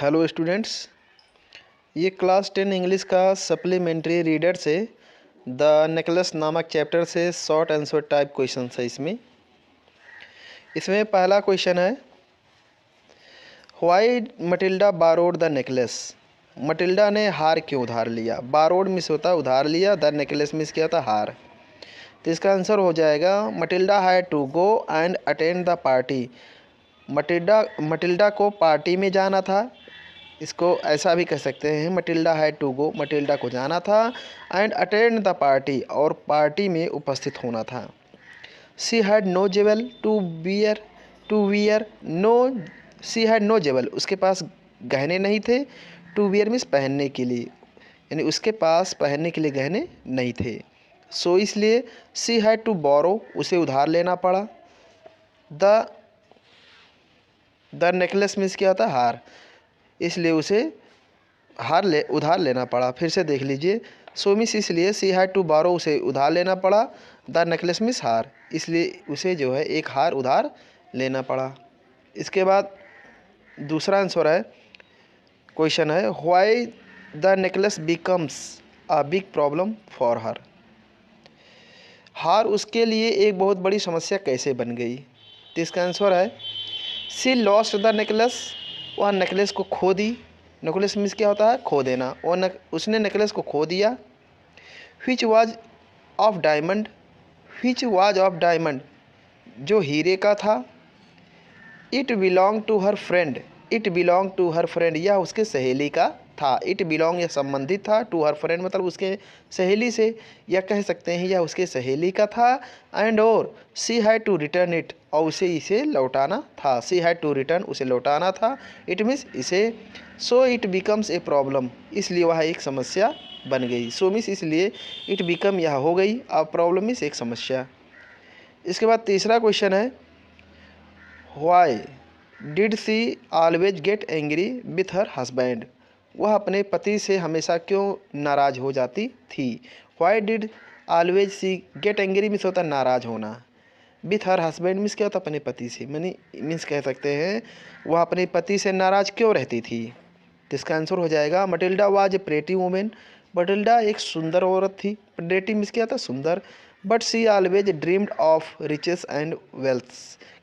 Hello students, ये class 10 English का supplementary reader से द नेकलेस नामक चैप्टर से शॉर्ट आंसर टाइप क्वेश्चन है। इसमें पहला क्वेश्चन है, why Matilda borrowed the necklace. Matilda ने हार क्यों उधार लिया। बारोड मिस होता उधार लिया, द नेकलेस मिस किया था हार। तो इसका आंसर हो जाएगा Matilda had to go and attend the party. Matilda को पार्टी में जाना था। इसको ऐसा भी कह सकते हैं, Matilda had to go, Matilda को जाना था, एंड अटेंड द पार्टी, और पार्टी में उपस्थित होना था। She had no jewel to wear no, she had no jewel, उसके पास गहने नहीं थे। टू वियर मीन्स पहनने के लिए, यानी उसके पास पहनने के लिए गहने नहीं थे। सो इसलिए शी हैड टू बोरो, उसे उधार लेना पड़ा। द नेकलेस मीन्स क्या था, हार, इसलिए उसे उधार लेना पड़ा। फिर से देख लीजिए, सो मिस इसलिए सी हैड टू बारो, उसे उधार लेना पड़ा। द नेकलेस मिस हार, इसलिए उसे जो है एक हार उधार लेना पड़ा। इसके बाद दूसरा आंसर है, क्वेश्चन है, why the necklace becomes a big problem for her. हार उसके लिए एक बहुत बड़ी समस्या कैसे बन गई। तो इसका आंसर है, सी लॉस्ट द नेकलेस, वह नेकलेस को खो दी। नेकलेस मीन्स क्या होता है, खो देना। उसने नेकलेस को खो दिया। Which was of diamond, which was of diamond, जो हीरे का था। It belong to her friend, it belong to her friend, यह उसके सहेली का था। इट बिलोंग, यह संबंधित था, टू हर फ्रेंड मतलब उसके सहेली से, या कह सकते हैं यह उसके सहेली का था। एंड और she had to return it, और उसे इसे लौटाना था। सी हैड टू रिटर्न, उसे लौटाना था। इट मीन्स इसे। So it becomes a problem, इसलिए वह एक समस्या बन गई। सो मीन्स इसलिए, इट बिकम यह हो गई, अब प्रॉब्लम मीन्स एक समस्या। इसके बाद तीसरा क्वेश्चन है, why did she always get angry with her husband. वह अपने पति से हमेशा क्यों नाराज़ हो जाती थी। Why did always see get angry means होता नाराज़ होना। विथ हर हस्बैंड मीन्स क्या होता अपने पति से, मीन्स कह सकते हैं वह अपने पति से नाराज़ क्यों रहती थी। तो इसका आंसर हो जाएगा, Matilda was a pretty women. Matilda एक सुंदर औरत थी। प्रेटी मीन्स क्या था, सुंदर। But she always dreamed of riches and wealth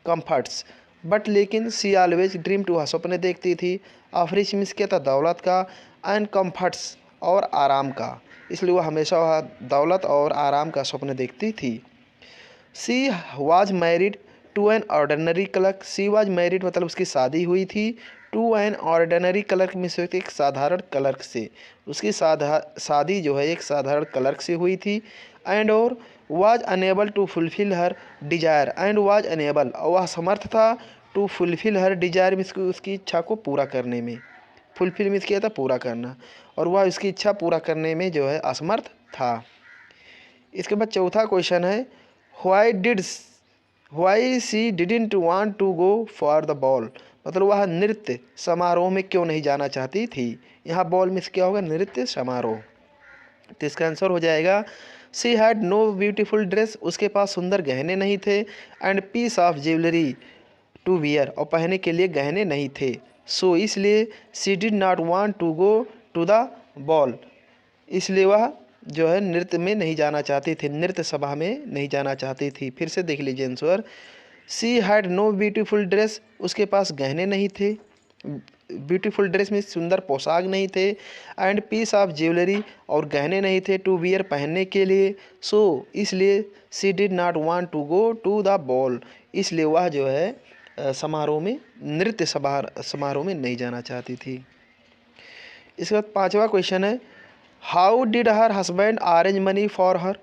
comforts, but लेकिन सी ऑलवेज ड्रीम टू, सपने देखती थी। ऑफ रिच मीन्स क्या था, दौलत का। एंड कम्फर्ट्स, और आराम का, इसलिए वह हमेशा वह दौलत और आराम का स्वप्न देखती थी। She was married to an ordinary clerk, she was married मतलब उसकी शादी हुई थी। To an ordinary clerk means एक साधारण क्लर्क से, उसकी शादी जो है एक साधारण क्लर्क से हुई थी। एंड और was unable to fulfil her desire, and was unable, और वह समर्थ था। To fulfil her desire means उसकी इच्छा को पूरा करने में। फुलफिल मीन्स किया था पूरा करना, और वह उसकी इच्छा पूरा करने में जो है असमर्थ था। इसके बाद चौथा क्वेश्चन है, why she didn't want to go for the ball, मतलब वह नृत्य समारोह में क्यों नहीं जाना चाहती थी। यहाँ बॉल मिस क्या होगा, नृत्य समारोह। तो इसका आंसर हो जाएगा, she had no beautiful dress, उसके पास सुंदर गहने नहीं थे। And piece of jewellery to wear, और पहनने के लिए गहने नहीं थे। सो इसलिए she did not want to go to the ball, इसलिए वह जो है नृत्य में नहीं जाना चाहती थी, नृत्य सभा में नहीं जाना चाहती थी। फिर से देख लीजिए answer, C had no beautiful dress, उसके पास गहने नहीं थे। ब्यूटीफुल ड्रेस में सुंदर पोशाक नहीं थे। एंड पीस ऑफ ज्वेलरी, और गहने नहीं थे, टू वियर पहनने के लिए। सो इसलिए she did not want to go to the ball, इसलिए वह जो है समारोह में, नृत्य समारोह में नहीं जाना चाहती थी। इसके बाद पांचवा क्वेश्चन है, how did her husband arrange money for her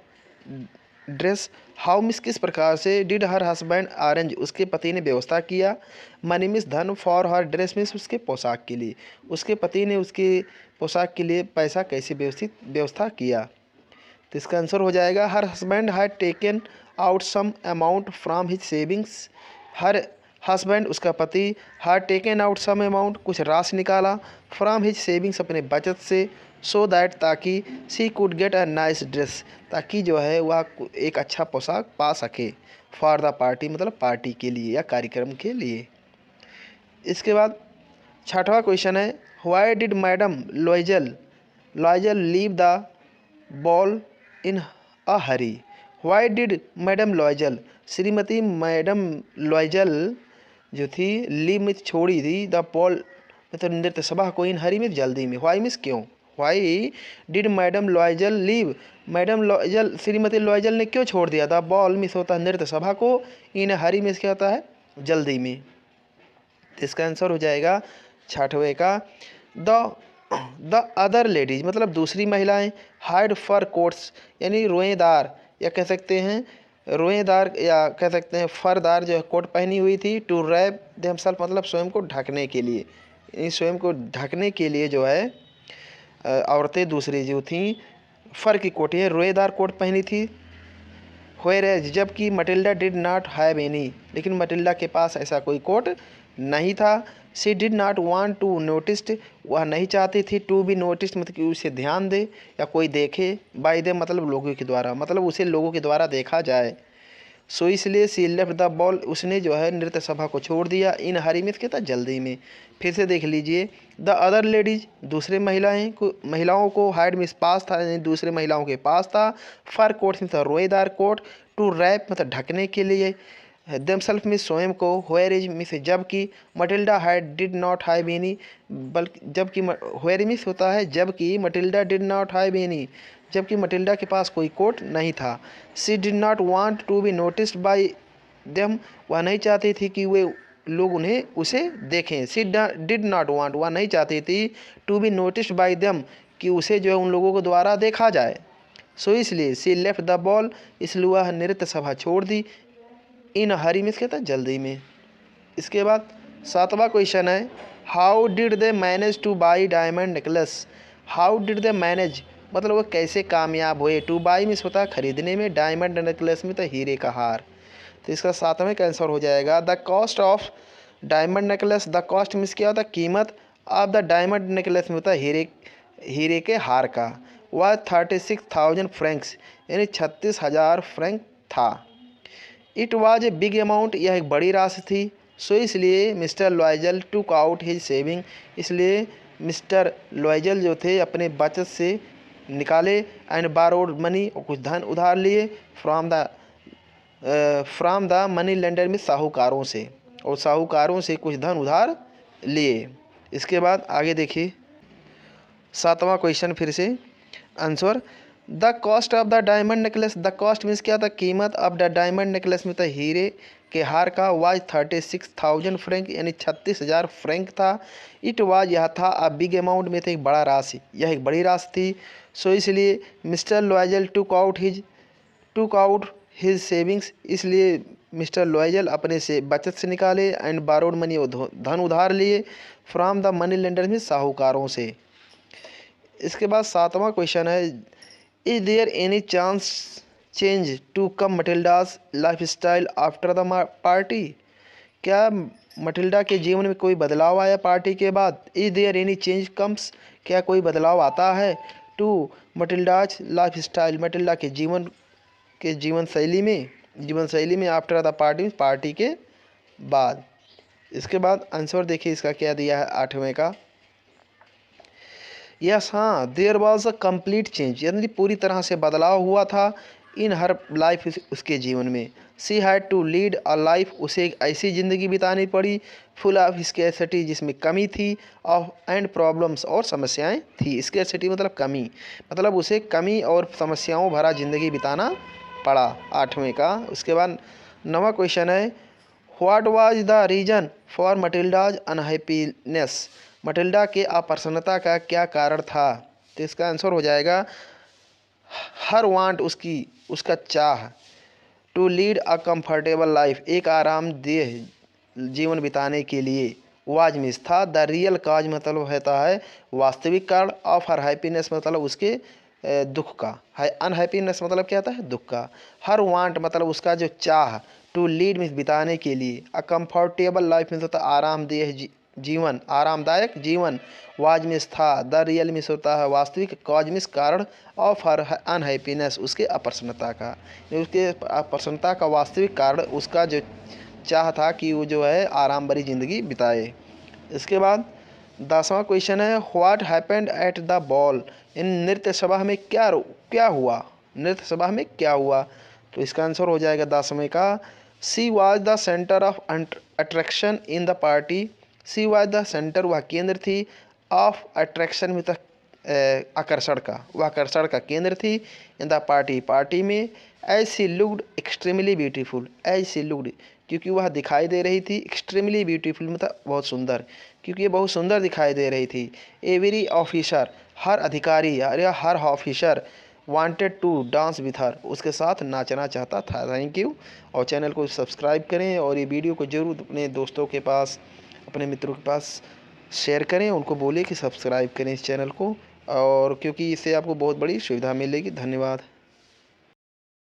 dress. How miss किस प्रकार से, डिड हर हस्बैंड अरेंज उसके पति ने व्यवस्था किया। मनी मिस धन, फॉर हर ड्रेस मिस उसके पोशाक के लिए, उसके पति ने उसके पोशाक के लिए पैसा कैसे व्यवस्था किया। तो इसका आंसर हो जाएगा, her husband had taken out some amount from his savings. Her husband उसका पति, had taken out some amount कुछ राशि निकाला, फ्रॉम हिज सेविंग्स अपने बचत से। सो दैट, ताकि she could get a nice dress, ताकि जो है वह एक अच्छा पोशाक पा सके। फॉर द पार्टी मतलब पार्टी के लिए या कार्यक्रम के लिए। इसके बाद छठवां क्वेश्चन है, why did madam लॉयजल leave the ball in a Hari. Why did madam लॉयजल, Shrimati madam लॉयजल जो थी, लीव में छोड़ी थी, द बॉल मतलब नृत्य सभा को, इन हरी में जल्दी में। व्हाई मीन्स क्यों, why did madam लॉयजल leave, madam लॉयजल Shrimati लॉयजल ने क्यों छोड़ दिया था, बॉल मिस होता है नृत्य सभा को, इन हरी में क्या होता है, जल्दी में। तो इसका आंसर हो जाएगा छठवें का द अदर लेडीज मतलब दूसरी महिलाएं, हाइड फर कोट्स यानी रोएदार, या कह सकते हैं रोएदार, या कह सकते हैं फरदार जो है कोट पहनी हुई थी, टू रैप देमसेल्फ मतलब स्वयं को ढकने के लिए, स्वयं को ढकने के लिए जो है औरतें दूसरी जो थीं फर की कोट या रोएदार कोट पहनी थी। व्हेयरएज जबकि Matilda did not have any, लेकिन मटिल्डा के पास ऐसा कोई कोट नहीं था। She did not want to noticed, वह नहीं चाहती थी टू बी नोटिस्ड मतलब कि उसे ध्यान दे या कोई देखे, बाय दे मतलब लोगों के द्वारा, मतलब उसे लोगों के द्वारा देखा जाए। सो इसलिए सी लेफ्ट द बॉल, उसने जो है नृत्य सभा को छोड़ दिया, इन हरी में क्या था, जल्दी में। फिर से देख लीजिए, द अदर लेडीज दूसरे महिलाओं को हाइड में पास था यानी दूसरे महिलाओं के पास था, फर कोट में था रोएदार कोट, टू रैप मतलब ढकने के लिए, देमसेल्फ में स्वयं को, व्हेयर इज मिस जबकि, Matilda had did not have any बल्कि जबकि, व्हेयर मिस होता है जबकि, Matilda did not have any जबकि मटिल्डा के पास कोई कोट नहीं था। She did not want to be noticed by them, वह नहीं चाहती थी कि वे लोग उसे देखें। शी डिड नॉट वांट, वह नहीं चाहती थी to be noticed by them कि उसे जो है उन लोगों के द्वारा देखा जाए। सो इसलिए शी लेफ्ट द बॉल, इसलिए वह नृत्य सभा छोड़ दी, इन हरी में कहता जल्दी में। इसके बाद सातवां क्वेश्चन है, how did they manage two by diamond necklace. How did they manage मतलब वो कैसे कामयाब हुए, टू बाई में होता है खरीदने में, डायमंड नेकलेस में तो हीरे का हार। तो इसका सातवें का आंसर हो जाएगा the cost of diamond necklace. The cost means क्या होता है, कीमत, ऑफ द डायमंड नेकलेस में होता है हीरे के हार का, वह 36,000 फ्रैंक्स यानी 36,000 फ्रैंक था। It was a big amount, यह एक बड़ी राशि थी। सो इसलिए mister लॉयजल took out his saving, इसलिए मिस्टर लॉयजल जो थे अपने बचत से निकाले, एंड बारोड मनी और कुछ धन उधार लिए, फ्रॉम द मनी लेंडर में साहूकारों से, और साहूकारों से कुछ धन उधार लिए। इसके बाद आगे देखिए सातवां क्वेश्चन फिर से answer, the cost of the diamond necklace. The cost means क्या था, कीमत, ऑफ द डायमंड नेकलेस में था हीरे के हार का, वाज 36,000 फ्रैंक यानी 36,000 फ्रैंक था। इट वाज यह था, अब बिग अमाउंट में था एक बड़ा राशि, यह एक बड़ी राशि थी। सो इसलिए mister लॉयजल took out his savings, इसलिए मिस्टर लॉयजल अपने से बचत से निकाले, एंड बारोड मनी धन उधार लिए, फ्रॉम द मनी लेंडर में साहूकारों से। इसके बाद सातवां क्वेश्चन है, is there any chance change to come Matilda's life style after the party. क्या मटिल्डा के जीवन में कोई बदलाव आया पार्टी के बाद। Is there any change comes, क्या कोई बदलाव आता है, to Matilda's life style Matilda के जीवन शैली में आफ्टर द पार्टी के बाद। इसके बाद आंसर देखिए इसका क्या दिया है आठवें का, यस हाँ, there was a complete change यानी पूरी तरह से बदलाव हुआ था, इन हर लाइफ उसके जीवन में। She had to lead a life, उसे एक ऐसी ज़िंदगी बितानी पड़ी, फुल ऑफ स्कैरसिटी जिसमें कमी थी, ऑफ एंड प्रॉब्लम्स और समस्याएं थी। स्कैरसिटी मतलब कमी, मतलब उसे कमी और समस्याओं भरा ज़िंदगी बिताना पड़ा, आठवें का। उसके बाद नवा क्वेश्चन है, what was the reason for Matilda's unhappiness. Matilda के अप्रसन्नता का क्या कारण था। तो इसका आंसर हो जाएगा हर वांट, उसका चाह, to lead a comfortable life, एक आरामदेह जीवन बिताने के लिए, वाज मिस था, द रियल काज मतलब होता है वास्तविक कारण, ऑफ हर हैप्पीनेस मतलब उसके दुख का है, अनहैप्पीनेस मतलब क्या होता है दुख का, हर वांट मतलब उसका जो चाह, टू लीड मीन्स बिताने के लिए, अ कंफर्टेबल लाइफ मीन्स होता है आरामदेह जीवन, आरामदायक जीवन, वाज मिस था, द रियल मिस होता है वास्तविक, कॉज मिस कारण, ऑफ हर अनहैप्पीनेस उसके अप्रसन्नता का, उसके अप्रसन्नता का वास्तविक कारण उसका जो चाह था कि वो जो है आराम भरी ज़िंदगी बिताए। इसके बाद 10वां क्वेश्चन है, what happened at the ball. इन नृत्य सभा में क्या हुआ, नृत्य सभा में क्या हुआ। तो इसका आंसर हो जाएगा 10वें का, she was the centre of attraction in the party. She was the centre, वह केंद्र थी, ऑफ अट्रैक्शन में आकर्षण का, वह आकर्षण का केंद्र थी, इन द पार्टी, पार्टी में। एज सी लुक्ड एक्सट्रीमली ब्यूटीफुल, एज सी लुक्ड, क्योंकि वह दिखाई दे रही थी, एक्सट्रीमली ब्यूटीफुल मतलब बहुत सुंदर, क्योंकि ये बहुत सुंदर दिखाई दे रही थी। एवरी ऑफिसर, हर अधिकारी या हर officer, wanted to dance with her, उसके साथ नाचना चाहता था। Thank you. और चैनल को सब्सक्राइब करें और ये वीडियो को ज़रूर अपने दोस्तों के पास, अपने मित्रों के पास शेयर करें, उनको बोलिए कि सब्सक्राइब करें इस चैनल को, और क्योंकि इससे आपको बहुत बड़ी सुविधा मिलेगी। धन्यवाद।